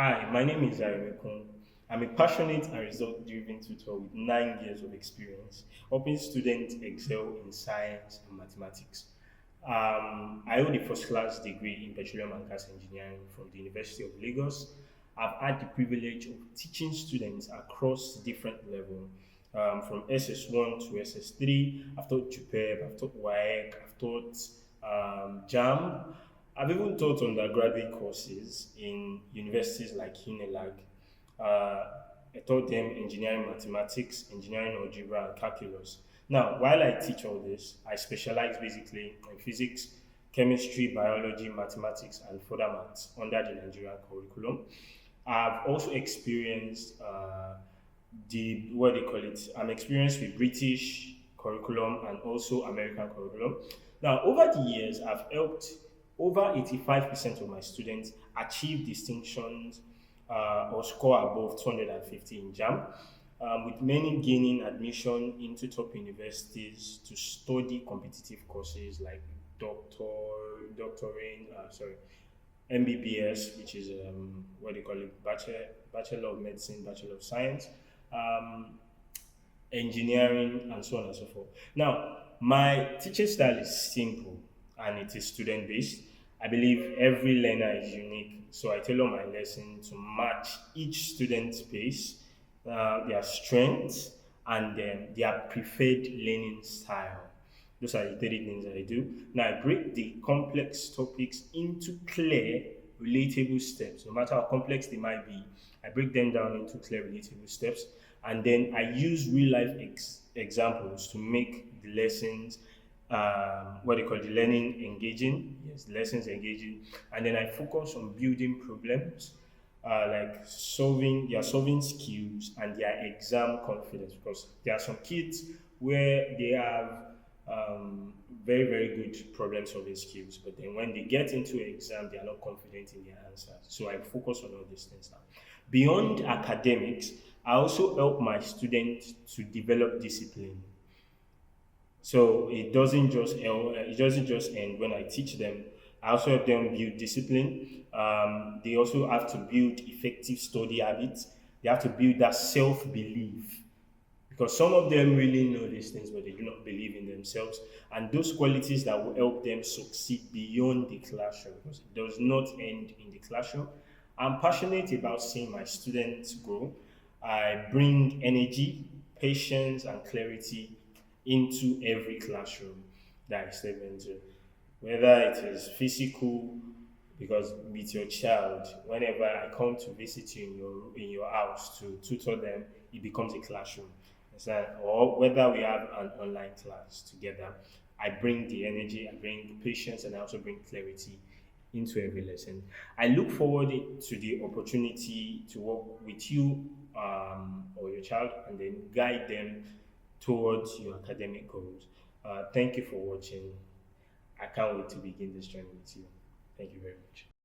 Hi, my name is Ayomikun. I'm a passionate and result-driven tutor with 9 years of experience, helping students excel in science and mathematics. I hold a first-class degree in Petroleum and Gas Engineering from the University of Lagos. I've had the privilege of teaching students across different levels, from SS1 to SS3. I've taught JUPEB, I've taught WAEC, I've taught JAMB. I've even taught undergraduate courses in universities like UNILAG. I taught them engineering mathematics, engineering algebra, and calculus. Now, while I teach all this, I specialize basically in physics, chemistry, biology, mathematics, and further maths under the Nigerian curriculum. I've also experienced the what they call it. I'm experienced with British curriculum and also American curriculum. Now, over the years, I've helped over 85% of my students achieve distinctions or score above 250 in JAMB, with many gaining admission into top universities to study competitive courses like MBBS, which is what they call it, Bachelor of Medicine, Bachelor of Science, um, engineering, and so on and so forth. Now, my teaching style is simple and it is student based. I believe every learner is unique, so I tailor my lesson to match each student's pace, their strengths, and their preferred learning style. Those are the three things that I do. Now, I break the complex topics into clear, relatable steps. No matter how complex they might be, I break them down into clear, relatable steps. And then I use real life examples to make the lessons, what they call the learning engaging. Yes, the lessons engaging. And then I focus on building problems, like solving skills and their exam confidence, because there are some kids where they have very very good problem solving skills, but then when they get into an exam they are not confident in their answers. So I focus on all these things now. Beyond academics, I also help my students to develop discipline. So it doesn't just end when I teach them. I also help them build discipline. They also have to build effective study habits. They have to build that self belief, because some of them really know these things, but they do not believe in themselves. And those qualities that will help them succeed beyond the classroom, because it does not end in the classroom. I'm passionate about seeing my students grow. I bring energy, patience, and clarity into every classroom that I step into, whether it is physical, because with your child, whenever I come to visit you in your house to tutor them, it becomes a classroom. Or whether we have an online class together, I bring the energy, I bring patience, and I also bring clarity into every lesson. I look forward to the opportunity to work with you or your child and then guide them towards your academic goals. Thank you for watching. I can't wait to begin this journey with you. Thank you very much.